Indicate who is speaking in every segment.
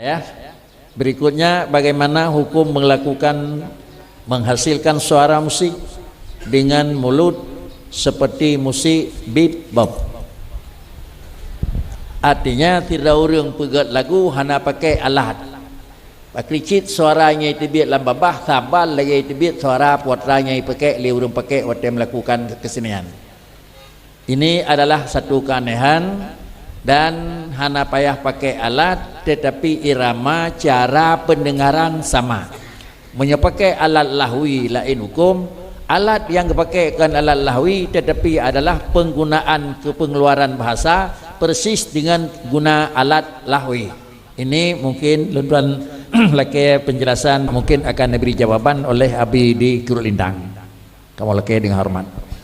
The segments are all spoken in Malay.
Speaker 1: Ya. Berikutnya bagaimana hukum menghasilkan suara musik dengan mulut seperti musik beatbox. Artinya tidak orang pegat lagu hana pakai alat. Pakricit suaranya itu biar lambabah sabal lagi itu biar suara putranya pakai li orang pakai waktu melakukan kesenian. Ini adalah satu keanehan. Dan hana payah pakai alat tetapi irama cara pendengaran sama. Menyapakai alat lahwi lain hukum. Alat yang dipakaikan alat lahwi tetapi adalah penggunaan kepengeluaran bahasa persis dengan guna alat lahwi. Ini mungkin tuan laki penjelasan mungkin akan diberi jawaban oleh Abi di Kurul Lindang. Kamu laki dengan hormat.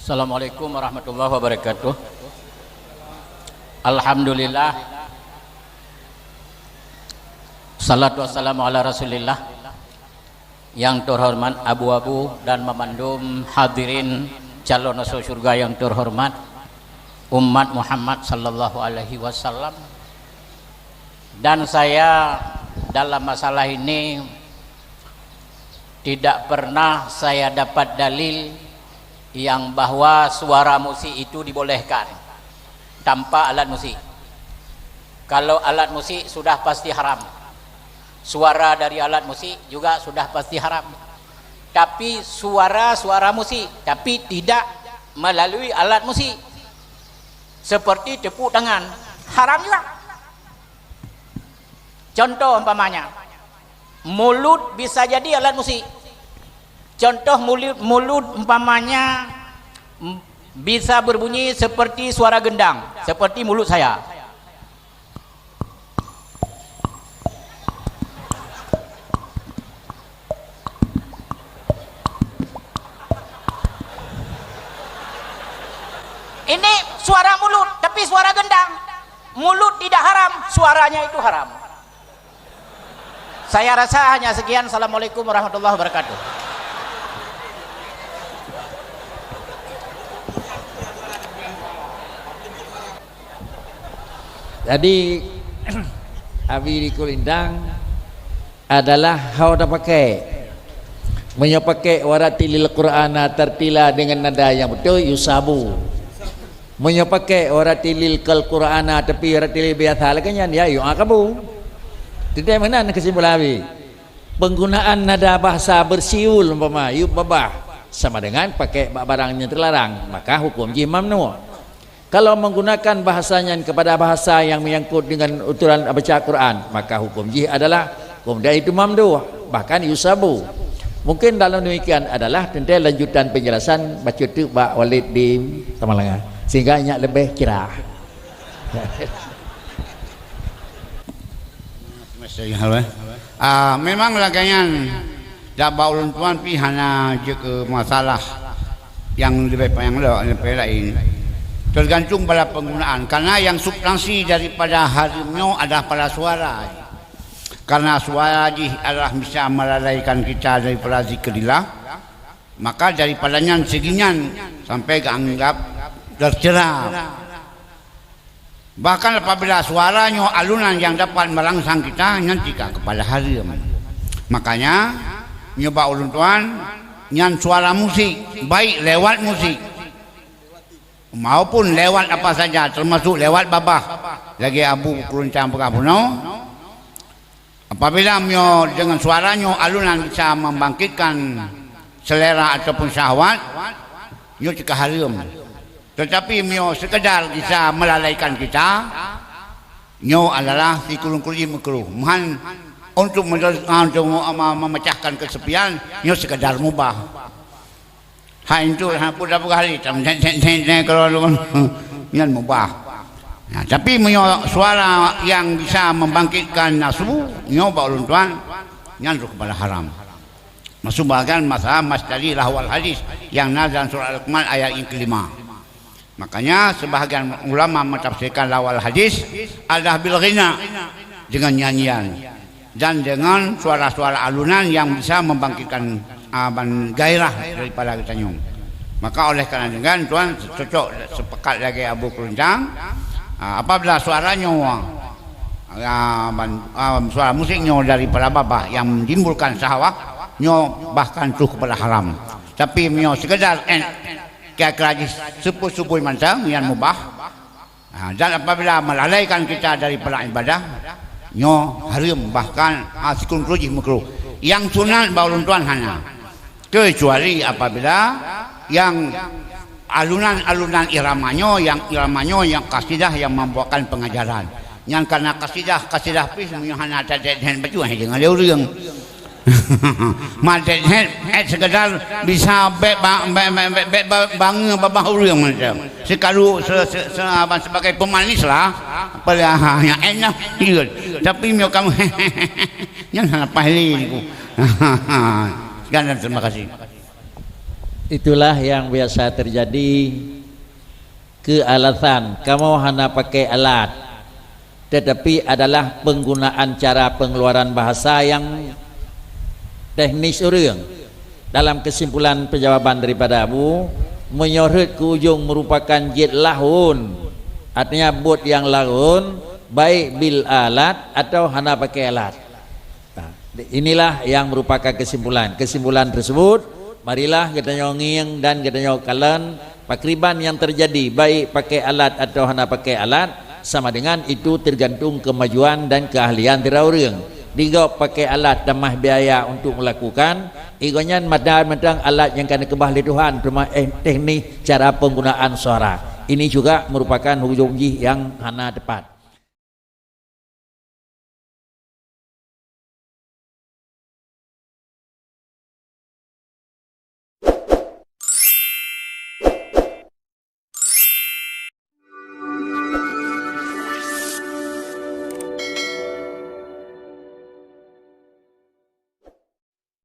Speaker 2: Assalamualaikum warahmatullahi wabarakatuh. Alhamdulillah, salatu wassalamu ala rasulillah. Yang terhormat abu-abu dan memandum hadirin calon masuk surga yang terhormat, umat Muhammad sallallahu alaihi wasallam. Dan saya dalam masalah ini tidak pernah saya dapat dalil yang bahwa suara musik itu dibolehkan tanpa alat musik. Kalau alat musik sudah pasti haram, suara dari alat musik juga sudah pasti haram. Tapi suara musik tapi tidak melalui alat musik seperti tepuk tangan haram juga. Contoh umpamanya mulut bisa jadi alat musik. Contoh mulut umpamanya bisa berbunyi seperti suara gendang, seperti mulut saya. Ini suara mulut, tapi suara gendang. Mulut tidak haram, suaranya itu haram. Saya rasa hanya sekian. Assalamualaikum warahmatullahi wabarakatuh.
Speaker 1: Jadi Abi di Kulindang adalah hau dah pakai menyapakai waratilil Qur'ana tertila dengan nada yang betul yusabu. Menyapakai waratilil kal Qur'ana tapi waratilil biasa lagi dia yu akabu. Tidak mana kesimpulan Abi. Penggunaan nada bahasa bersiul umpama yu babah sama dengan pakai barangnya terlarang, maka hukum mamnu. Kalau menggunakan bahasanya kepada bahasa yang menyangkut dengan uturan baca Quran, maka hukum jih adalah hukum dia itu mamdu, bahkan yusabu. Mungkin dalam demikian adalah tentang lanjutan penjelasan baca tu Pak Walid di Tamalanga sehingga ingat lebih kira.
Speaker 3: Memang lagangan dak baulun tuan pi hana je ke masalah yang lebih lain. Tergantung pada penggunaan, karena yang substansi daripada harimau adalah pada suara. Karena suara adalah bisa melalaikan kita daripada zikrillah, maka daripadanya seginyan sampai keanggap tercerah. Bahkan apabila suaranya alunan yang dapat merangsang kita nanti kepada harim. Makanya nyoba ulun tuan nyan suara musik baik lewat musik maupun lewat apa saja, termasuk lewat babah lagi abu keruncang pekapuno. Apabila mio dengan suaranya alunan bisa membangkitkan selera ataupun syahwat, mio cekah haram. Tetapi mio sekedar bisa melalaikan kita, mio adalah dikurung-kurung makruh. Mohon untuk memecahkan kesepian, mio sekedar mubah. Hai itu pun dah berkali kalau yang mubah. Nah, tapi suara yang bisa membangkitkan nafsu, nyoba ulun tuan, nyanduk kepada haram. Masuk bagian masalah masdari lahwal hadis yang nazar surah Al-Qamar ayat yang kelima. Makanya sebahagian ulama mentafsirkan lahwal hadis adalah bil ghina dengan nyanyian. dan dengan suara-suara alunan yang bisa membangkitkan gairah daripada kita nyom. Maka oleh kerana dengan tuan cocok sepakat lagi Abu Keroncang, apabila suaranya suara musiknya daripada babah yang menimbulkan syahwat, nyo bahkan tuh kepada haram. Tapi nyo sekedar kira-kira sepuh-sepuh macam yang mubah. Dan apabila melalaikan kita daripada ibadah, nyo haram bahkan sikun keruji makruh. Yang sunat baru tuan hanya, kecuali apabila yang alunan-alunan iramanya yang kasidah yang membawakan pengajaran. Yang karena kasidah pis hanya ada dan baju dengan dia orang. Madet sekedar bisa bangga babah orang macam. Sekalu sebagai pemanis lah. Yang enak dia. Tapi mio kamu jangan pahli niku. Sekian, terima kasih.
Speaker 1: Itulah yang biasa terjadi, kealasan kamu hanya pakai alat, tetapi adalah penggunaan cara pengeluaran bahasa yang teknis orang. Dalam kesimpulan penjawaban daripada Abu, menyorot ke ujung merupakan jid lahun, artinya buat yang lahun, baik bil alat atau hanya pakai alat. Nah, inilah yang merupakan kesimpulan. Kesimpulan tersebut, marilah kita nyonging dan kita nyokalan pakriban yang terjadi, baik pakai alat atau hanya pakai alat, sama dengan itu tergantung kemajuan dan keahlian tira orang. Digo pakai alat tambah biaya untuk melakukan, igonya madang alat yang kena kebahli Tuhan, cuma teknik cara penggunaan suara. Ini juga merupakan hujung yang hana tepat.